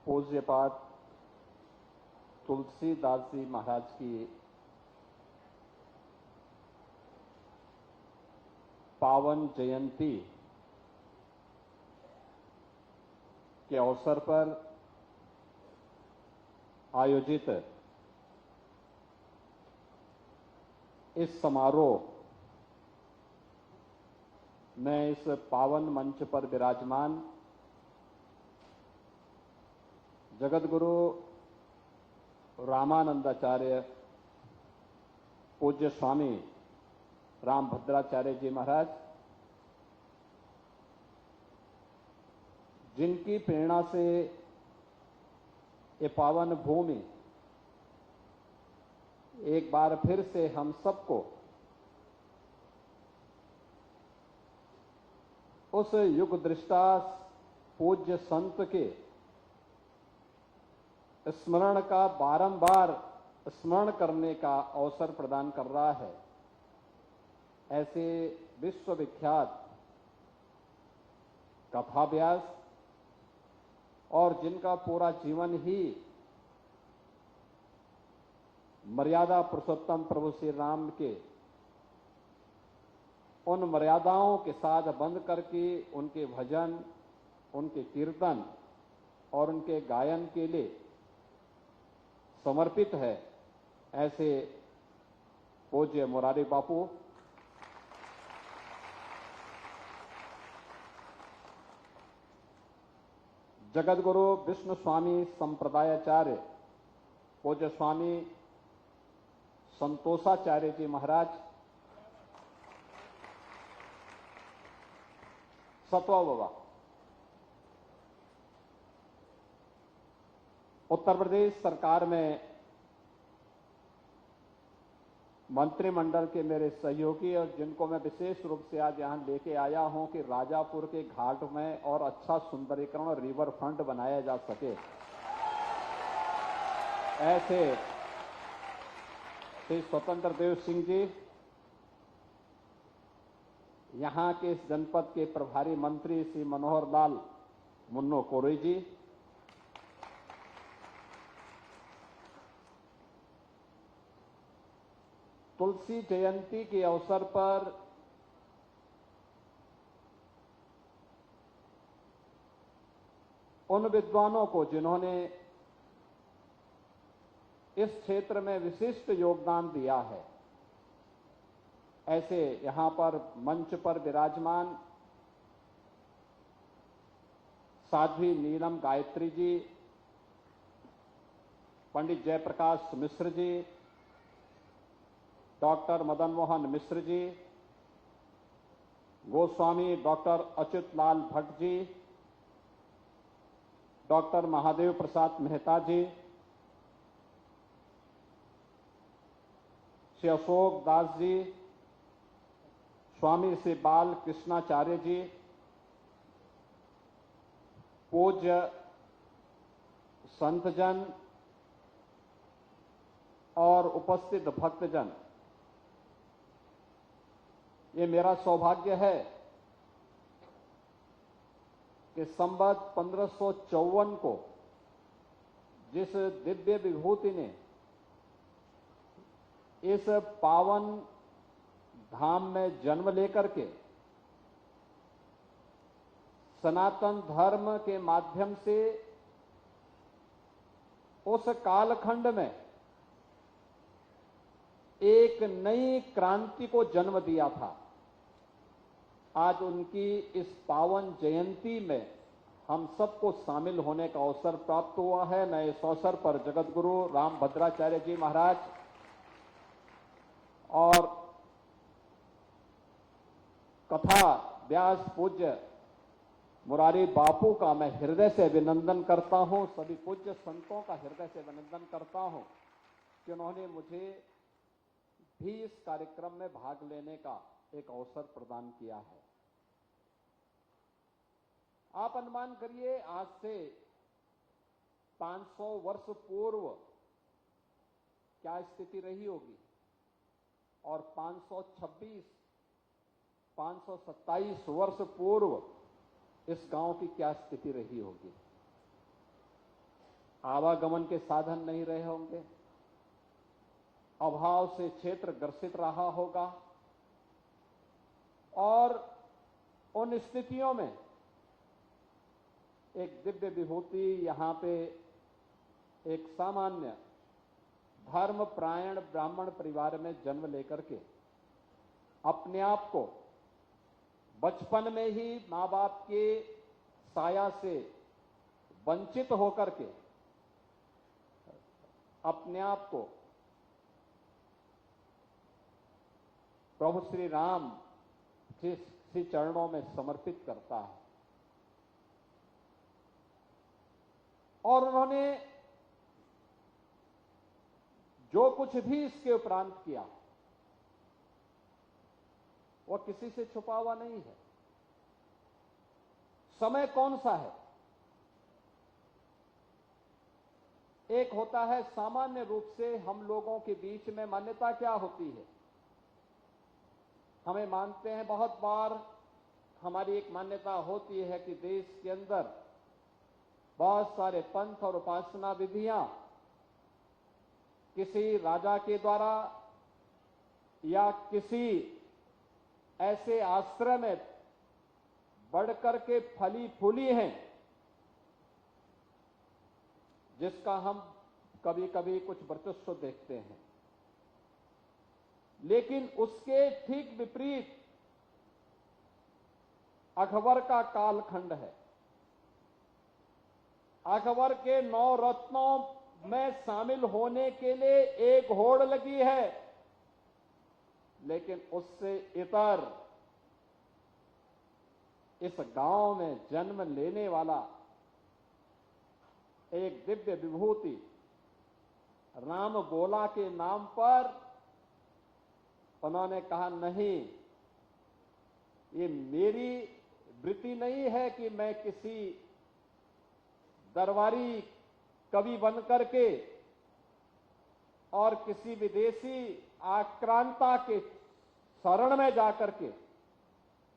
पूज्यपाद तुलसीदास जी महाराज की पावन जयंती के अवसर पर आयोजित इस समारोह में इस पावन मंच पर विराजमान जगतगुरु रामानंदाचार्य पूज्य स्वामी रामभद्राचार्य जी महाराज, जिनकी प्रेरणा से ये पावन भूमि एक बार फिर से हम सबको उस युग दृष्टा पूज्य संत के स्मरण का बारंबार स्मरण करने का अवसर प्रदान कर रहा है। ऐसे विश्वविख्यात कथाव्यास और जिनका पूरा जीवन ही मर्यादा पुरुषोत्तम प्रभु श्री राम के उन मर्यादाओं के साथ बंद करके उनके भजन, उनके कीर्तन और उनके गायन के लिए समर्पित है, ऐसे पूज्य मुरारी बापू जगतगुरु विष्णु स्वामी संप्रदायाचार्य पूज्य स्वामी संतोषाचार्य जी महाराज, सतवा बाबा, उत्तर प्रदेश सरकार में मंत्रिमंडल के मेरे सहयोगी और जिनको मैं विशेष रूप से आज यहां लेके आया हूं कि राजापुर के घाट में और अच्छा सुंदरीकरण और रिवर फ्रंट बनाया जा सके, ऐसे श्री स्वतंत्र देव सिंह जी, यहां के इस जनपद के प्रभारी मंत्री श्री मनोहर लाल मुन्नो कोरी जी, तुलसी जयंती के अवसर पर उन विद्वानों को जिन्होंने इस क्षेत्र में विशिष्ट योगदान दिया है, ऐसे यहां पर मंच पर विराजमान साध्वी नीलम गायत्री जी, पंडित जयप्रकाश मिश्र जी, डॉक्टर मदन मोहन मिश्र जी, गोस्वामी डॉक्टर अच्युत लाल भट्ट जी, डॉक्टर महादेव प्रसाद मेहता जी, श्री अशोक दास जी, स्वामी श्री बाल कृष्णाचार्य जी, पूज्य संतजन और उपस्थित भक्तजन, ये मेरा सौभाग्य है कि संवत 1554 को जिस दिव्य विभूति ने इस पावन धाम में जन्म लेकर के सनातन धर्म के माध्यम से उस कालखंड में एक नई क्रांति को जन्म दिया था, आज उनकी इस पावन जयंती में हम सबको शामिल होने का अवसर प्राप्त हुआ है। मैं इस अवसर पर जगतगुरु रामभद्राचार्य जी महाराज और कथा व्यास पूज्य मुरारी बापू का मैं हृदय से अभिनंदन करता हूं, सभी पूज्य संतों का हृदय से अभिनंदन करता हूं कि उन्होंने मुझे भी इस कार्यक्रम में भाग लेने का एक अवसर प्रदान किया है। आप अनुमान करिए, आज से 500 वर्ष पूर्व क्या स्थिति रही होगी और 527 वर्ष पूर्व इस गांव की क्या स्थिति रही होगी। आवागमन के साधन नहीं रहे होंगे, अभाव से क्षेत्र ग्रसित रहा होगा और उन स्थितियों में एक दिव्य विभूति यहां पे एक सामान्य धर्मपरायण ब्राह्मण परिवार में जन्म लेकर के अपने आप को बचपन में ही मां बाप के साया से वंचित होकर के अपने आप को प्रभु श्री राम के श्री चरणों में समर्पित करता है। और उन्होंने जो कुछ भी इसके उपरांत किया वह किसी से छुपा हुआ नहीं है। समय कौन सा है? एक होता है सामान्य रूप से हम लोगों के बीच में मान्यता क्या होती है, हमें मानते हैं बहुत बार हमारी एक मान्यता होती है कि देश के अंदर बहुत सारे पंथ और उपासना विधियां किसी राजा के द्वारा या किसी ऐसे आश्रय में बढ़कर के फली फूली हैं जिसका हम कभी कभी कुछ वर्चस्व देखते हैं। लेकिन उसके ठीक विपरीत अकबर का कालखंड है। अकबर के 9 रत्नों में शामिल होने के लिए एक होड़ लगी है, लेकिन उससे इतर इस गांव में जन्म लेने वाला एक दिव्य विभूति राम गोला के नाम पर उन्होंने कहा, नहीं, ये मेरी वृत्ति नहीं है कि मैं किसी दरबारी कवि बनकर के और किसी विदेशी आक्रांता के शरण में जाकर के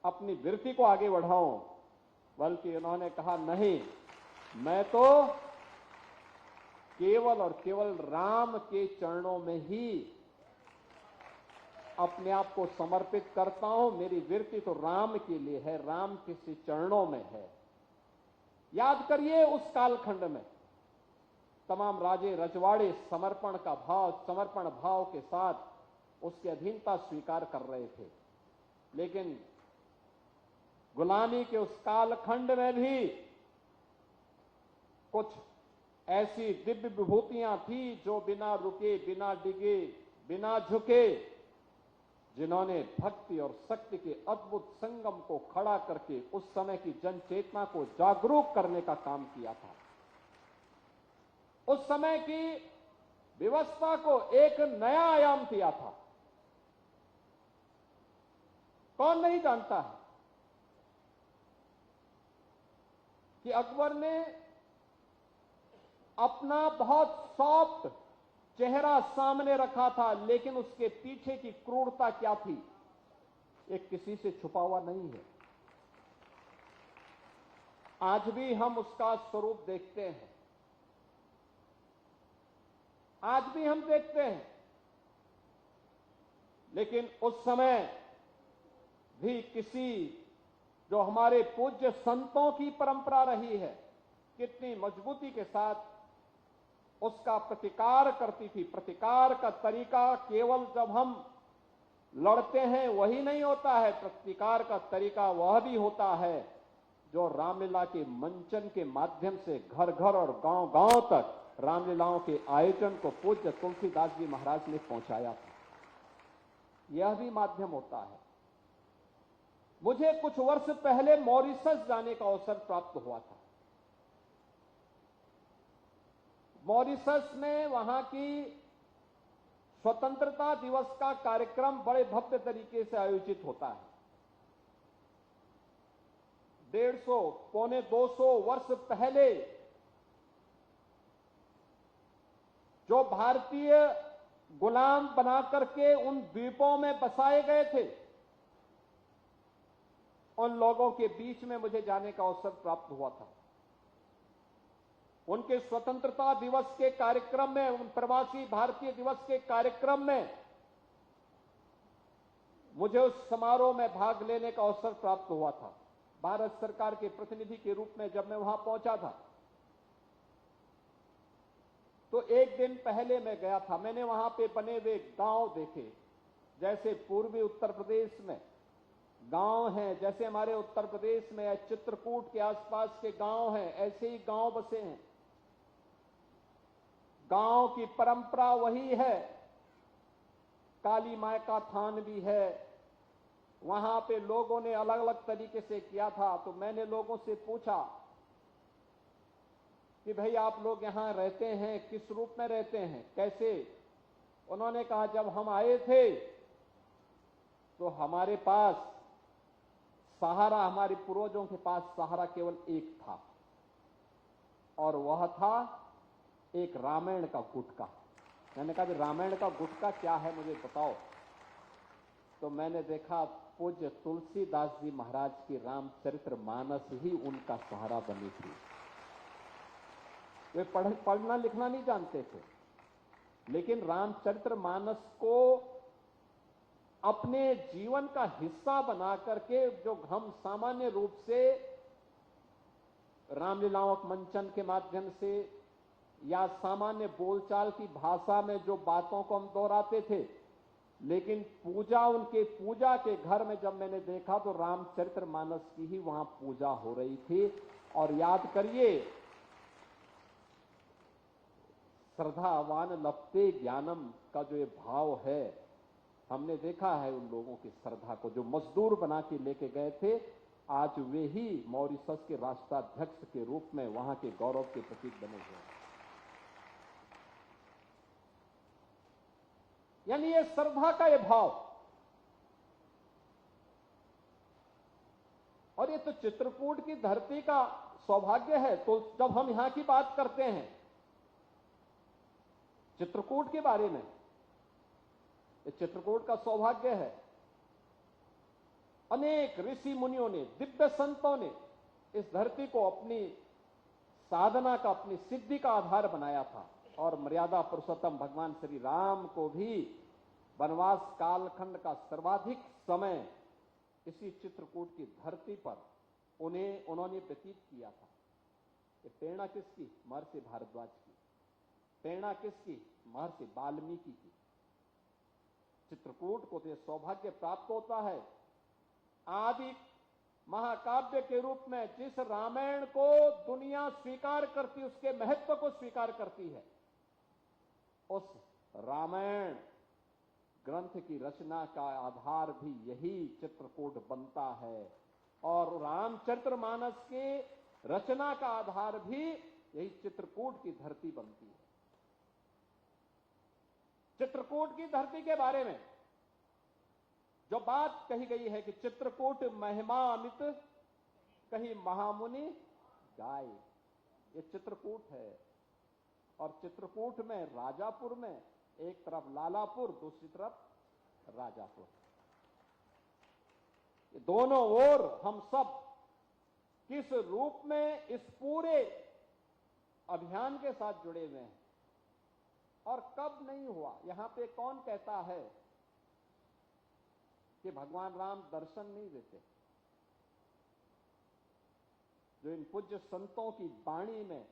अपनी वृत्ति को आगे बढ़ाऊं, बल्कि उन्होंने कहा, नहीं, मैं तो केवल और केवल राम के चरणों में ही अपने आप को समर्पित करता हूं। मेरी वृत्ति तो राम के लिए है, राम के चरणों में है। याद करिए, उस कालखंड में तमाम राजे रजवाड़े समर्पण भाव के साथ उसकी अधीनता स्वीकार कर रहे थे। लेकिन गुलामी के उस कालखंड में भी कुछ ऐसी दिव्य विभूतियां थी जो बिना रुके, बिना डिगे, बिना झुके, जिन्होंने भक्ति और शक्ति के अद्भुत संगम को खड़ा करके उस समय की जन चेतना को जागरूक करने का काम किया था। उस समय की व्यवस्था को एक नया आयाम दिया था। कौन नहीं जानता है कि अकबर ने अपना बहुत सॉफ्ट चेहरा सामने रखा था, लेकिन उसके पीछे की क्रूरता क्या थी, एक किसी से छुपा हुआ नहीं है। आज भी हम उसका स्वरूप देखते हैं, आज भी हम देखते हैं। लेकिन उस समय भी किसी जो हमारे पूज्य संतों की परंपरा रही है, कितनी मजबूती के साथ उसका प्रतिकार करती थी। प्रतिकार का तरीका केवल जब हम लड़ते हैं वही नहीं होता है, प्रतिकार का तरीका वह भी होता है जो रामलीला के मंचन के माध्यम से घर घर और गांव गांव तक रामलीलाओं के आयोजन को पूज्य तुलसीदास जी महाराज ने पहुंचाया था। यह भी माध्यम होता है। मुझे कुछ वर्ष पहले मॉरिशस जाने का अवसर प्राप्त हुआ था। मॉरिशस में वहां की स्वतंत्रता दिवस का कार्यक्रम बड़े भव्य तरीके से आयोजित होता है। 150 पौने 200 वर्ष पहले जो भारतीय गुलाम बना करके उन द्वीपों में बसाए गए थे, उन लोगों के बीच में मुझे जाने का अवसर प्राप्त हुआ था। उनके स्वतंत्रता दिवस के कार्यक्रम में, उन प्रवासी भारतीय दिवस के कार्यक्रम में मुझे उस समारोह में भाग लेने का अवसर प्राप्त हुआ था। भारत सरकार के प्रतिनिधि के रूप में जब मैं वहां पहुंचा था, तो एक दिन पहले मैं गया था। मैंने वहां पे बने हुए गांव देखे, जैसे पूर्वी उत्तर प्रदेश में गांव हैं, जैसे हमारे उत्तर प्रदेश में चित्रकूट के आसपास के गांव हैं, ऐसे ही गांव बसे हैं। गांव की परंपरा वही है, काली मां का थान भी है। वहां पे लोगों ने अलग अलग तरीके से किया था। तो मैंने लोगों से पूछा कि भाई आप लोग यहां रहते हैं, किस रूप में रहते हैं, कैसे? उन्होंने कहा जब हम आए थे तो हमारे पास सहारा, हमारे पूर्वजों के पास सहारा केवल एक था, और वह था एक रामायण का गुटका। मैंने कहा रामायण का गुटका क्या है, मुझे बताओ। तो मैंने देखा पूज्य तुलसीदास जी महाराज की रामचरितमानस ही उनका सहारा बनी थी। वे पढ़ना लिखना नहीं जानते थे, लेकिन रामचरितमानस को अपने जीवन का हिस्सा बना करके, जो हम सामान्य रूप से रामलीलाओं मंचन के माध्यम से या सामान्य बोलचाल की भाषा में जो बातों को हम दोहराते थे, लेकिन पूजा, उनके पूजा के घर में जब मैंने देखा तो रामचरितमानस की ही वहां पूजा हो रही थी। और याद करिए, श्रद्धावान लपते ज्ञानम का जो ये भाव है, हमने देखा है उन लोगों की श्रद्धा को, जो मजदूर बना के लेके गए थे, आज वे ही मॉरिशस के राष्ट्राध्यक्ष के रूप में वहां के गौरव के प्रतीक बने हुए हैं। यानी ये श्रद्धा का ये भाव, और ये तो चित्रकूट की धरती का सौभाग्य है। तो जब हम यहां की बात करते हैं चित्रकूट के बारे में, ये चित्रकूट का सौभाग्य है। अनेक ऋषि मुनियों ने, दिव्य संतों ने इस धरती को अपनी साधना का, अपनी सिद्धि का आधार बनाया था। और मर्यादा पुरुषोत्तम भगवान श्री राम को भी वनवास कालखंड का सर्वाधिक समय इसी चित्रकूट की धरती पर उन्होंने व्यतीत किया था। ये प्रेरणा किसकी? महर्षि भारद्वाज की। प्रेरणा किसकी? महर्षि वाल्मीकि की। चित्रकूट को तो सौभाग्य प्राप्त होता है, आदि महाकाव्य के रूप में जिस रामायण को दुनिया स्वीकार करती, उसके महत्व को स्वीकार करती है, उस रामायण ग्रंथ की रचना का आधार भी यही चित्रकूट बनता है। और रामचरितमानस के रचना का आधार भी यही चित्रकूट की धरती बनती है। चित्रकूट की धरती के बारे में जो बात कही गई है कि चित्रकूट महिमान्वित कहीं महामुनि गाय, ये चित्रकूट है। और चित्रकूट में राजापुर में एक तरफ लालापुर, दूसरी तरफ राजापुर, ये दोनों ओर हम सब किस रूप में इस पूरे अभियान के साथ जुड़े हुए हैं। और कब नहीं हुआ, यहां पे कौन कहता है कि भगवान राम दर्शन नहीं देते? जो इन पूज्य संतों की वाणी में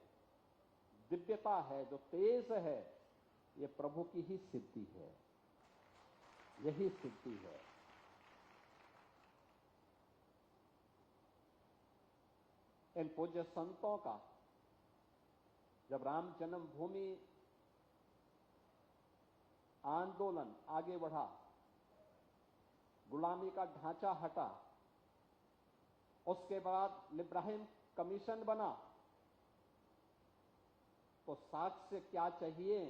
दिव्यता है, जो तेज है, ये प्रभु की ही सिद्धि है, यही सिद्धि है। इन पूज्य संतों का जब राम जन्मभूमि आंदोलन आगे बढ़ा, गुलामी का ढांचा हटा, उसके बाद इब्राहिम कमीशन बना, तो साक्ष्य क्या चाहिए?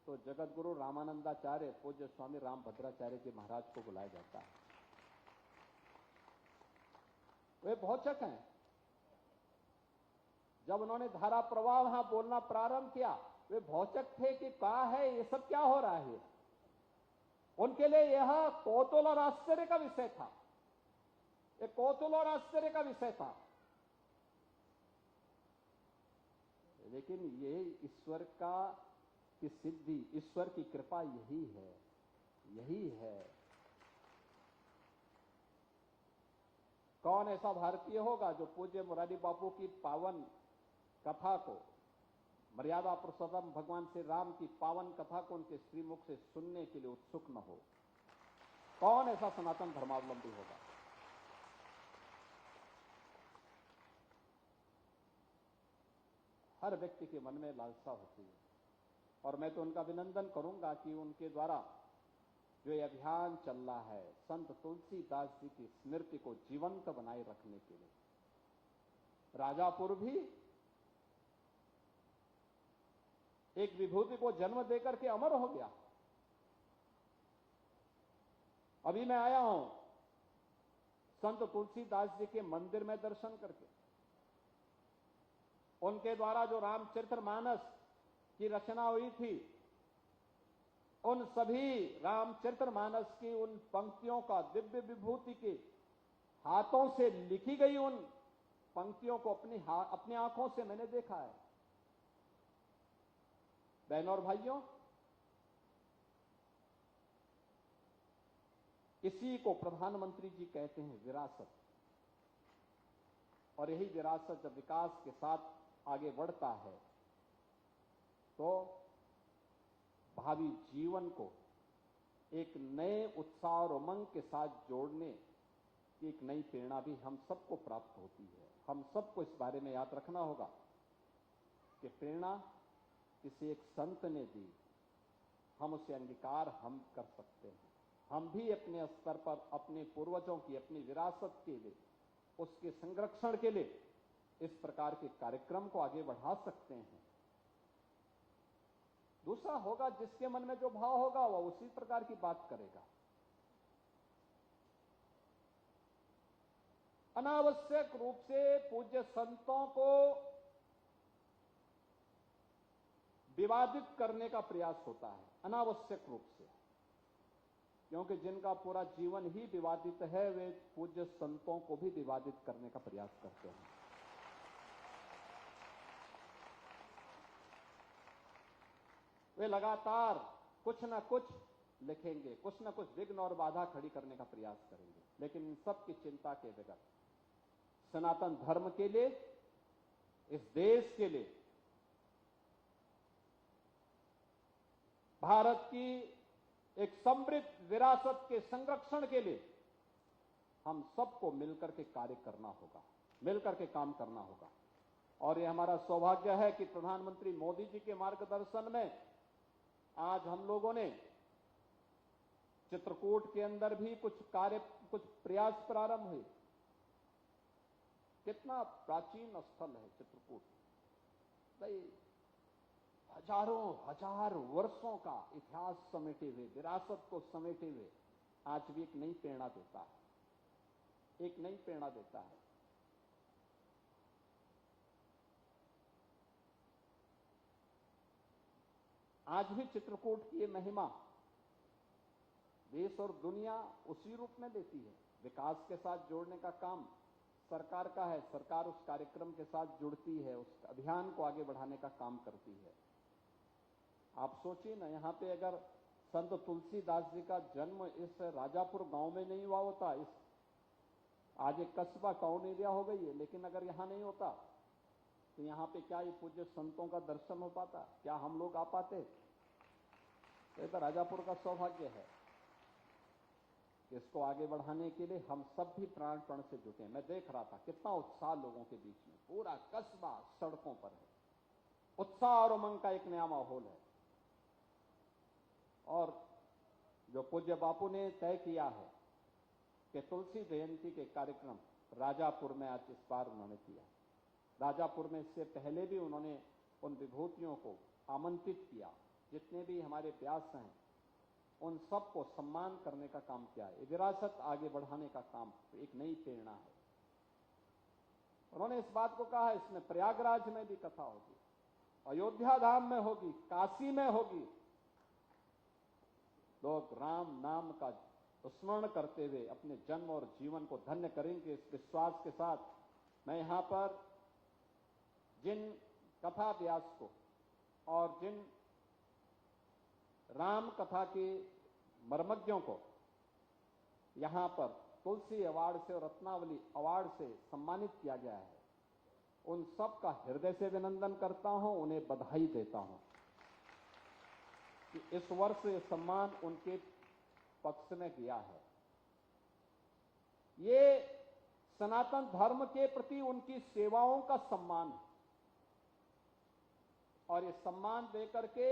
तो जगत गुरु रामानंदाचार्य पूज्य स्वामी रामभद्राचार्य जी महाराज को बुलाया जाता है। वे भौचक हैं। जब उन्होंने धारा प्रवाह वहां बोलना प्रारंभ किया, वे भौचक थे कि क्या है ये सब, क्या हो रहा है। उनके लिए यह कौतूहल और आश्चर्य का विषय था, एक कौतूहल और आश्चर्य का विषय था। लेकिन ये ईश्वर की सिद्धि, ईश्वर की कृपा यही है। कौन ऐसा भारतीय होगा जो पूज्य मुरारी बापू की पावन कथा को, मर्यादा पुरुषोत्तम भगवान श्री राम की पावन कथा को उनके श्रीमुख से सुनने के लिए उत्सुक न हो? कौन ऐसा सनातन धर्मावलंबी होगा? हर व्यक्ति के मन में लालसा होती है, और मैं तो उनका अभिनंदन करूंगा कि उनके द्वारा जो ये अभियान चल रहा है संत तुलसीदास जी की स्मृति को जीवंत बनाए रखने के लिए। राजापुर भी एक विभूति को जन्म देकर के अमर हो गया। अभी मैं आया हूं संत तुलसीदास जी के मंदिर में दर्शन करके। उनके द्वारा जो रामचरितमानस की रचना हुई थी, उन सभी रामचरितमानस की उन पंक्तियों का दिव्य विभूति के हाथों से लिखी गई उन पंक्तियों को अपनी आंखों से मैंने देखा है। बहनों और भाइयों, इसी को प्रधानमंत्री जी कहते हैं विरासत। और यही विरासत जब विकास के साथ आगे बढ़ता है तो भावी जीवन को एक नए उत्साह और उमंग के साथ जोड़ने की एक नई प्रेरणा भी हम सबको प्राप्त होती है। हम सबको इस बारे में याद रखना होगा कि प्रेरणा किसी एक संत ने दी, हम उसे अंगीकार हम कर सकते हैं। हम भी अपने स्तर पर अपने पूर्वजों की अपनी विरासत के लिए, उसके संरक्षण के लिए इस प्रकार के कार्यक्रम को आगे बढ़ा सकते हैं। दूसरा होगा, जिसके मन में जो भाव होगा वह उसी प्रकार की बात करेगा। अनावश्यक रूप से पूज्य संतों को विवादित करने का प्रयास होता है, अनावश्यक रूप से, क्योंकि जिनका पूरा जीवन ही विवादित है वे पूज्य संतों को भी विवादित करने का प्रयास करते हैं। वे लगातार कुछ न कुछ लिखेंगे, कुछ न कुछ विघ्न और बाधा खड़ी करने का प्रयास करेंगे, लेकिन इन सब की चिंता के बगैर सनातन धर्म के लिए, इस देश के लिए, भारत की एक समृद्ध विरासत के संरक्षण के लिए हम सबको मिलकर के कार्य करना होगा, मिलकर के काम करना होगा। और ये हमारा सौभाग्य है कि प्रधानमंत्री मोदी जी के मार्गदर्शन में आज हम लोगों ने चित्रकूट के अंदर भी कुछ प्रयास प्रारंभ हुए। कितना प्राचीन स्थल है चित्रकूट, हजार वर्षों का इतिहास समेटे हुए, विरासत को समेटे हुए आज भी एक नई प्रेरणा देता है, एक नई प्रेरणा देता है। आज भी चित्रकूट की ये महिमा देश और दुनिया उसी रूप में लेती है। विकास के साथ जोड़ने का काम सरकार का है, सरकार उस कार्यक्रम के साथ जुड़ती है, उस अभियान को आगे बढ़ाने का काम करती है। आप सोचिए ना, यहां पे अगर संत तुलसीदास जी का जन्म इस राजापुर गांव में नहीं हुआ होता, इस आज एक कस्बा टाउन एरिया हो गई है, लेकिन अगर यहां नहीं होता तो यहां पे क्या ये पूज्य संतों का दर्शन हो पाता? क्या हम लोग आ पाते? तो राजापुर का सौभाग्य है। इसको आगे बढ़ाने के लिए हम सब भी प्राणपण से जुटे हैं। मैं देख रहा था कितना उत्साह लोगों के बीच में, पूरा कस्बा सड़कों पर है, उत्साह और उमंग का एक नया माहौल है। और जो पूज्य बापू ने तय किया है कि तुलसी जयंती के कार्यक्रम राजापुर में आज इस बार उन्होंने किया। राजापुर में इससे पहले भी उन्होंने उन विभूतियों को आमंत्रित किया, जितने भी हमारे व्यास हैं उन सबको सम्मान करने का काम किया है। विरासत आगे बढ़ाने का काम एक नई प्रेरणा है। उन्होंने इस बात को कहा, इसमें प्रयागराज में भी कथा होगी, अयोध्या धाम में होगी, काशी में होगी। लोग राम नाम का स्मरण करते हुए अपने जन्म और जीवन को धन्य करेंगे। इस विश्वास के साथ मैं यहां पर जिन कथा व्यास को और जिन राम कथा के मर्मज्ञों को यहां पर तुलसी अवार्ड से और रत्नावली अवार्ड से सम्मानित किया गया है, उन सब का हृदय से अभिनंदन करता हूं, उन्हें बधाई देता हूं कि इस वर्ष ये सम्मान उनके पक्ष में किया है। ये सनातन धर्म के प्रति उनकी सेवाओं का सम्मान है और ये सम्मान देकर के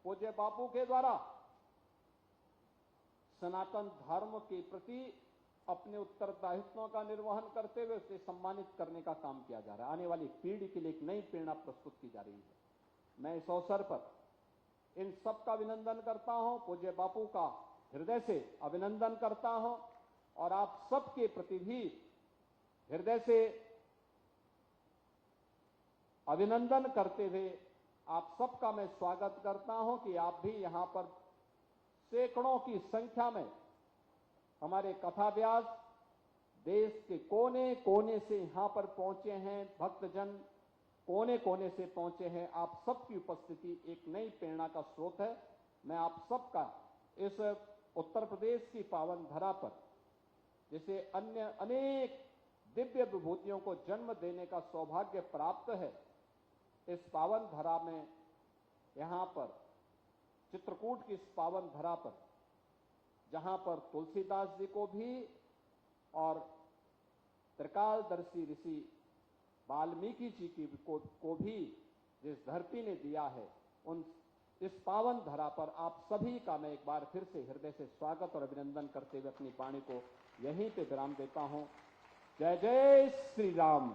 पूज्य बापू के द्वारा सनातन धर्म के प्रति अपने उत्तरदायित्वों का निर्वहन करते हुए उसे सम्मानित करने का काम किया जा रहा है। आने वाली पीढ़ी के लिए एक नई प्रेरणा प्रस्तुत की जा रही है। मैं इस अवसर पर इन सब का अभिनंदन करता हूं, पूज्य बापू का हृदय से अभिनंदन करता हूं और आप सबके प्रति भी हृदय से अभिनंदन करते हुए आप सबका मैं स्वागत करता हूं कि आप भी यहां पर सैकड़ों की संख्या में हमारे कथा व्यास देश के कोने कोने से यहां पर पहुंचे हैं, भक्तजन कोने कोने से पहुंचे हैं। आप सबकी उपस्थिति एक नई प्रेरणा का स्रोत है। मैं आप सबका इस उत्तर प्रदेश की पावन धरा पर जिसे अन्य अनेक दिव्य विभूतियों को जन्म देने का सौभाग्य प्राप्त है, इस पावन धरा में यहां पर चित्रकूट की इस पावन धरा पर जहां पर तुलसीदास जी को भी और त्रिकालदर्शी ऋषि वाल्मीकि जी की को भी जिस धरती ने दिया है, उन इस पावन धरा पर आप सभी का मैं एक बार फिर से हृदय से स्वागत और अभिनंदन करते हुए अपनी वाणी को यहीं पे विराम देता हूं। जय जय श्री राम।